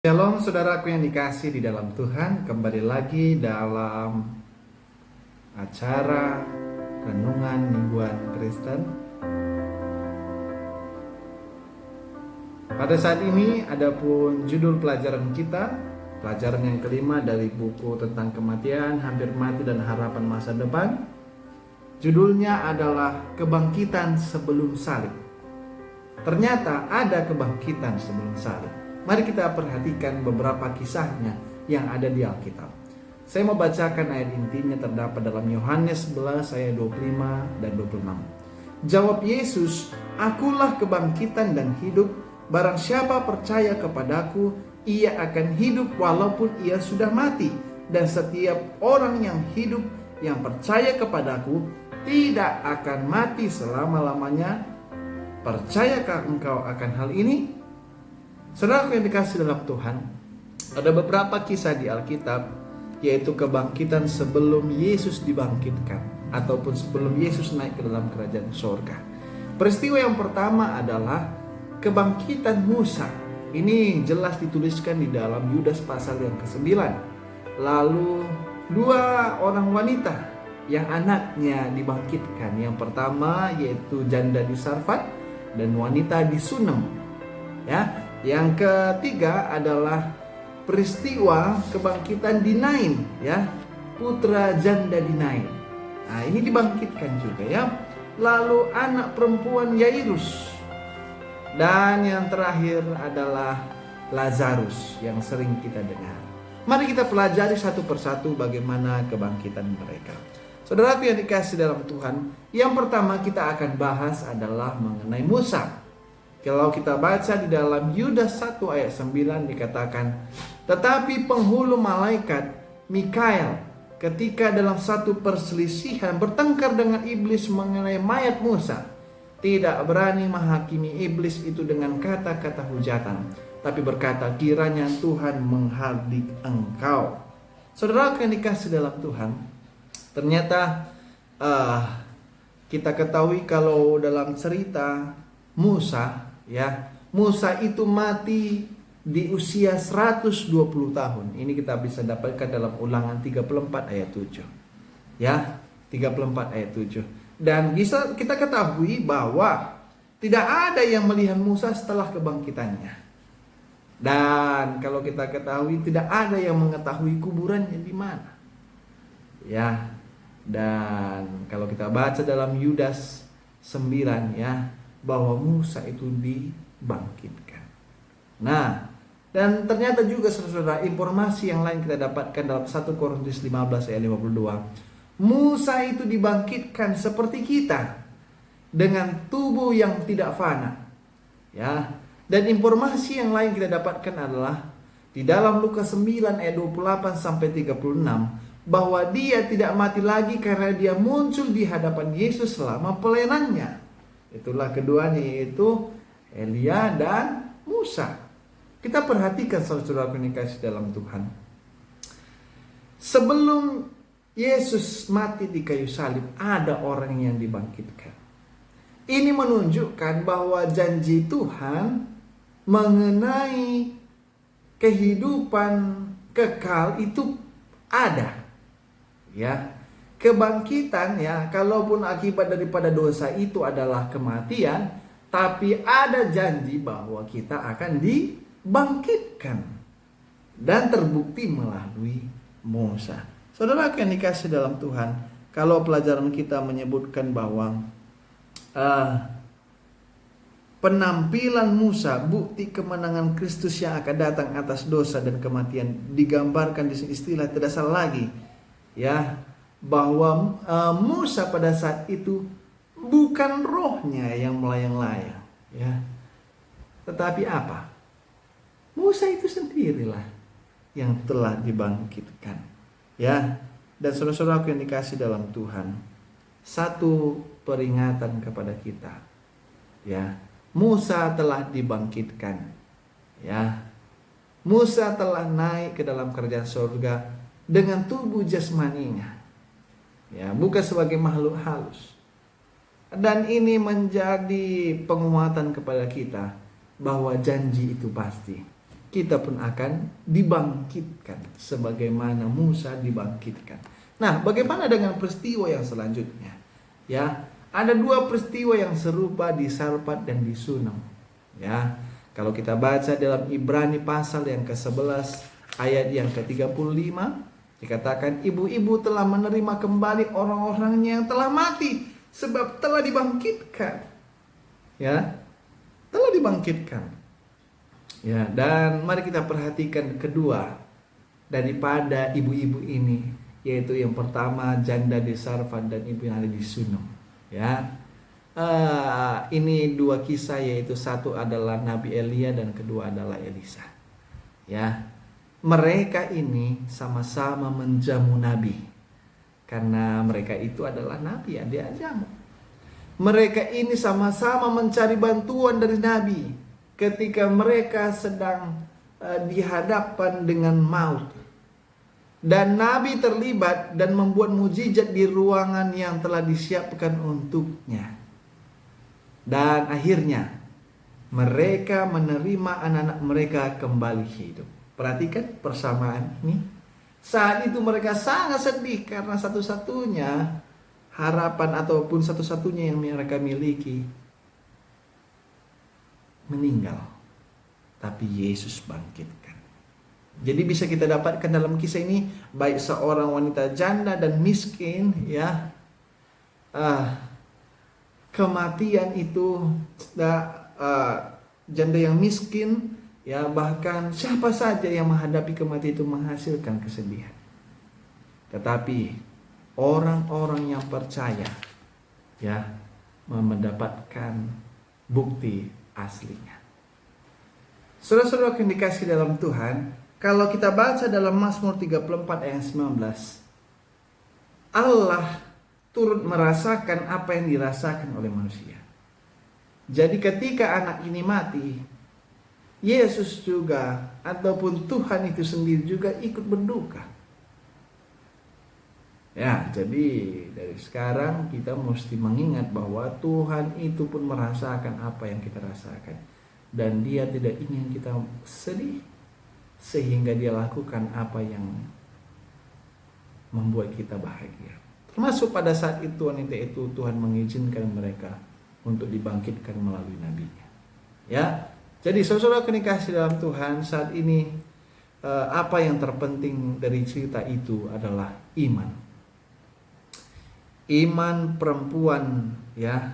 Shalom saudaraku yang dikasih di dalam Tuhan. Kembali lagi dalam acara Renungan Mingguan Kristen. Pada saat ini adapun judul pelajaran kita, pelajaran yang kelima dari buku tentang kematian, hampir mati dan harapan masa depan. Judulnya adalah Kebangkitan Sebelum Salib. Ternyata ada kebangkitan sebelum salib. Mari kita perhatikan beberapa kisahnya yang ada di Alkitab. Saya mau bacakan ayat intinya terdapat dalam Yohanes 11 ayat 25 dan 26. Jawab Yesus, "Akulah kebangkitan dan hidup. Barang siapa percaya kepadaku, ia akan hidup walaupun ia sudah mati. Dan setiap orang yang hidup yang percaya kepadaku tidak akan mati selama-lamanya. Percayakah engkau akan hal ini?" Saudara yang dikasih dalam Tuhan, ada beberapa kisah di Alkitab, yaitu kebangkitan sebelum Yesus dibangkitkan, ataupun sebelum Yesus naik ke dalam kerajaan sorga. Peristiwa yang pertama adalah kebangkitan Musa. Ini jelas dituliskan di dalam Yudas pasal yang ke-9. Lalu dua orang wanita yang anaknya dibangkitkan. Yang pertama yaitu janda di Sarfat dan wanita di Sunem. Ya. Yang ketiga adalah peristiwa kebangkitan di Nain, ya, putra janda di Nain. Nah, ini dibangkitkan juga, ya. Lalu anak perempuan Yairus. Dan yang terakhir adalah Lazarus yang sering kita dengar. Mari kita pelajari satu persatu bagaimana kebangkitan mereka. Saudara yang dikasih dalam Tuhan, yang pertama kita akan bahas adalah mengenai Musa. Kalau kita baca di dalam Yudas 1 ayat 9 dikatakan, "Tetapi penghulu malaikat Mikael ketika dalam satu perselisihan bertengkar dengan iblis mengenai mayat Musa, tidak berani menghakimi iblis itu dengan kata-kata hujatan, tapi berkata, kiranya Tuhan menghardik engkau." Saudara yang dikasih dalam Tuhan, ternyata kita ketahui kalau dalam cerita Musa, ya, Musa itu mati di usia 120 tahun. Ini kita bisa dapatkan dalam Ulangan 34 ayat 7. Ya, 34 ayat 7. Dan bisa kita ketahui bahwa tidak ada yang melihat Musa setelah kebangkitannya. Dan kalau kita ketahui tidak ada yang mengetahui kuburannya di mana. Ya. Dan kalau kita baca dalam Yudas 9, ya, bahwa Musa itu dibangkitkan. Nah, dan ternyata juga saudara, informasi yang lain kita dapatkan dalam 1 Korintus 15 ayat 52. Musa itu dibangkitkan seperti kita dengan tubuh yang tidak fana. Ya. Dan informasi yang lain kita dapatkan adalah di dalam Lukas 9 ayat 28 sampai 36 bahwa dia tidak mati lagi karena dia muncul di hadapan Yesus selama pelayanannya. Itulah keduanya, yaitu Elia dan Musa. Kita perhatikan saudara yang dikasih dalam Tuhan. Sebelum Yesus mati di kayu salib, ada orang yang dibangkitkan. Ini menunjukkan bahwa janji Tuhan mengenai kehidupan kekal itu ada. Ya. Kebangkitan, ya, kalaupun akibat daripada dosa itu adalah kematian, tapi ada janji bahwa kita akan dibangkitkan dan terbukti melalui Musa. Saudara yang dikasih dalam Tuhan, kalau pelajaran kita menyebutkan bahwa penampilan Musa, bukti kemenangan Kristus yang akan datang atas dosa dan kematian, digambarkan di istilah tidak salah lagi, ya, bahwa Musa pada saat itu bukan rohnya yang melayang-layang, ya, tetapi apa? Musa itu sendirilah yang telah dibangkitkan, ya. Dan saudara-saudaraku yang dikasih dalam Tuhan, satu peringatan kepada kita, ya, Musa telah dibangkitkan, ya. Musa telah naik ke dalam kerajaan surga dengan tubuh jasmaninya, ya, bukan sebagai makhluk halus. Dan ini menjadi penguatan kepada kita bahwa janji itu pasti. kita pun akan dibangkitkan sebagaimana Musa dibangkitkan. Nah, bagaimana dengan peristiwa yang selanjutnya? Ya, ada dua peristiwa yang serupa di Sarfat dan di Sunem. Ya, kalau kita baca dalam Ibrani pasal yang ke-11 ayat yang ke-35, dikatakan ibu-ibu telah menerima kembali orang-orangnya yang telah mati sebab telah dibangkitkan. Ya, telah dibangkitkan. Ya, dan mari kita perhatikan kedua daripada ibu-ibu ini, yaitu yang pertama janda di Sarfat dan ibu yang ada di Sunem. Ya, ini dua kisah, yaitu satu adalah Nabi Elia dan kedua adalah Elisa. Ya, mereka ini sama-sama menjamu Nabi karena mereka itu adalah Nabi yang dia jamu. Mereka ini sama-sama mencari bantuan dari Nabi ketika mereka sedang dihadapkan dengan maut. Dan Nabi terlibat dan membuat mukjizat di ruangan yang telah disiapkan untuknya. Dan akhirnya mereka menerima anak-anak mereka kembali hidup. Perhatikan persamaan ini. Saat itu mereka sangat sedih karena satu-satunya harapan ataupun satu-satunya yang mereka miliki meninggal, tapi Yesus bangkitkan. Jadi bisa kita dapatkan dalam kisah ini, baik seorang wanita janda dan miskin, ya, kematian itu, janda yang miskin, ya, bahkan siapa saja yang menghadapi kematian itu menghasilkan kesedihan. Tetapi orang-orang yang percaya, ya, mendapatkan bukti aslinya. Saudara-saudara yang dikasihi dalam Tuhan, kalau kita baca dalam Mazmur 34 ayat 19, Allah turut merasakan apa yang dirasakan oleh manusia. Jadi ketika anak ini mati, Yesus juga ataupun Tuhan itu sendiri juga ikut berduka. Ya, jadi dari sekarang kita mesti mengingat bahwa Tuhan itu pun merasakan apa yang kita rasakan. Dan Dia tidak ingin kita sedih, sehingga Dia lakukan apa yang membuat kita bahagia. Termasuk pada saat itu wanita itu Tuhan mengizinkan mereka untuk dibangkitkan melalui nabinya. Ya, jadi saudara kekasih dalam Tuhan, saat ini apa yang terpenting dari cerita itu adalah iman. Iman perempuan, ya,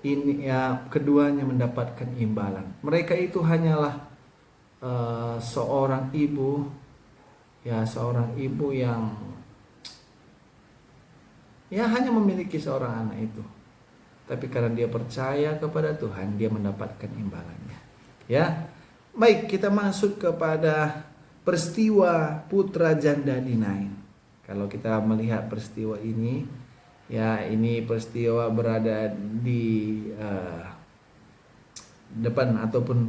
ini ya, keduanya mendapatkan imbalan. Mereka itu hanyalah seorang ibu, ya, seorang ibu yang ya hanya memiliki seorang anak itu. Tapi karena dia percaya kepada Tuhan, dia mendapatkan imbalannya. Ya, baik, kita masuk kepada peristiwa putra janda di Nain. Kalau kita melihat peristiwa ini, ya, ini peristiwa berada di depan ataupun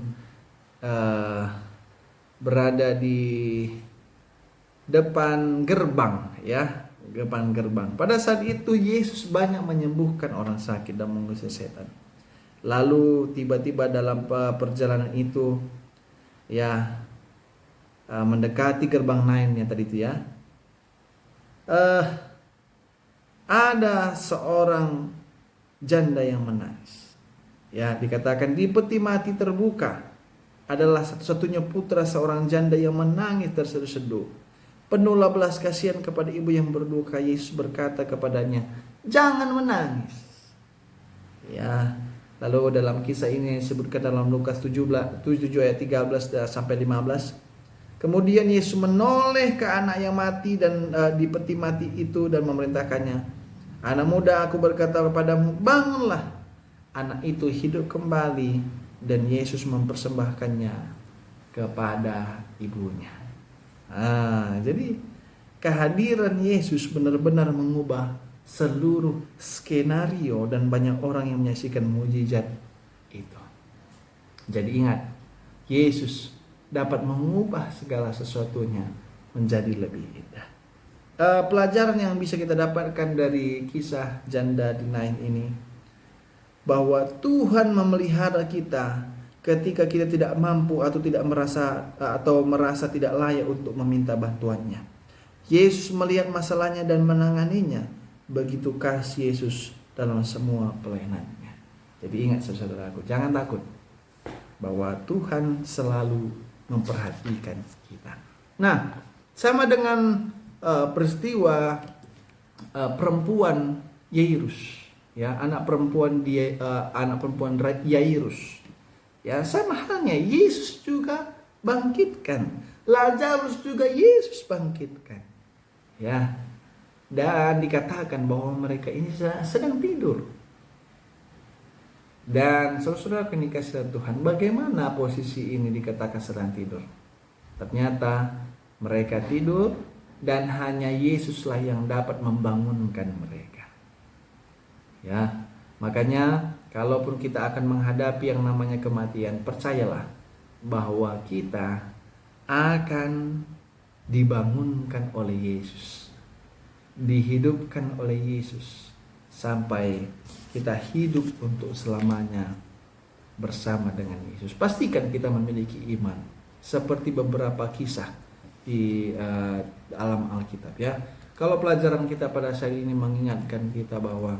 berada di depan gerbang, ya, depan gerbang. Pada saat itu Yesus banyak menyembuhkan orang sakit dan mengusir setan. Lalu tiba-tiba dalam perjalanan itu, ya, mendekati gerbang Nain yang tadi itu, ya, ada seorang janda yang menangis. Ya, dikatakan di peti mati terbuka adalah satu-satunya putra seorang janda yang menangis terseduh-seduh. Penuhlah belas kasihan kepada ibu yang berduka. Yesus berkata kepadanya, "Jangan menangis." Ya, lalu dalam kisah ini disebutkan dalam Lukas 7 ayat 13 sampai 15. Kemudian Yesus menoleh ke anak yang mati dan di peti mati itu dan memerintahkannya, "Anak muda, aku berkata kepadamu, bangunlah." Anak itu hidup kembali dan Yesus mempersembahkannya kepada ibunya. Jadi kehadiran Yesus benar-benar mengubah seluruh skenario dan banyak orang yang menyaksikan mukjizat itu. Jadi ingat, Yesus dapat mengubah segala sesuatunya menjadi lebih indah. Pelajaran yang bisa kita dapatkan dari kisah janda di Nain ini, bahwa Tuhan memelihara kita ketika kita tidak mampu atau merasa tidak layak untuk meminta bantuannya. Yesus melihat masalahnya dan menanganinya. Begitu kasih Yesus dalam semua pelayanannya. Jadi ingat saudaraku, jangan takut bahwa Tuhan selalu memperhatikan kita. Nah, sama dengan peristiwa perempuan Yairus, ya, anak perempuan Yairus. Ya, sama halnya Yesus juga bangkitkan. Lazarus juga Yesus bangkitkan. Ya. Dan dikatakan bahwa mereka ini sedang tidur. Dan saudara-saudara yang dikasihi dalam Tuhan, bagaimana posisi ini dikatakan sedang tidur? Ternyata mereka tidur dan hanya Yesuslah yang dapat membangunkan mereka. Ya, makanya kalaupun kita akan menghadapi yang namanya kematian, percayalah bahwa kita akan dibangunkan oleh Yesus, dihidupkan oleh Yesus sampai kita hidup untuk selamanya bersama dengan Yesus. Pastikan kita memiliki iman seperti beberapa kisah di alam Alkitab, ya. Kalau pelajaran kita pada saat ini mengingatkan kita bahwa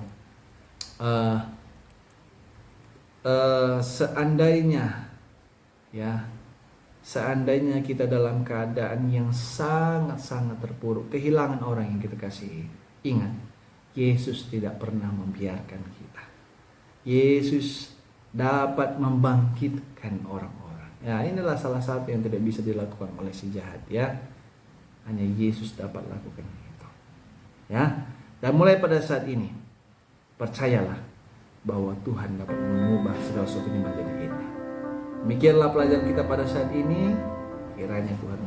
seandainya kita dalam keadaan yang sangat-sangat terpuruk, kehilangan orang yang kita kasihi, ingat, Yesus tidak pernah membiarkan kita. Yesus dapat membangkitkan orang-orang. Ya, inilah salah satu yang tidak bisa dilakukan oleh si jahat, ya. Hanya Yesus dapat lakukan itu. Ya. Dan mulai pada saat ini, percayalah bahwa Tuhan dapat mengubah segala sesuatunya menjadi indah. Demikianlah pelajaran kita pada saat ini. Kiranya Tuhan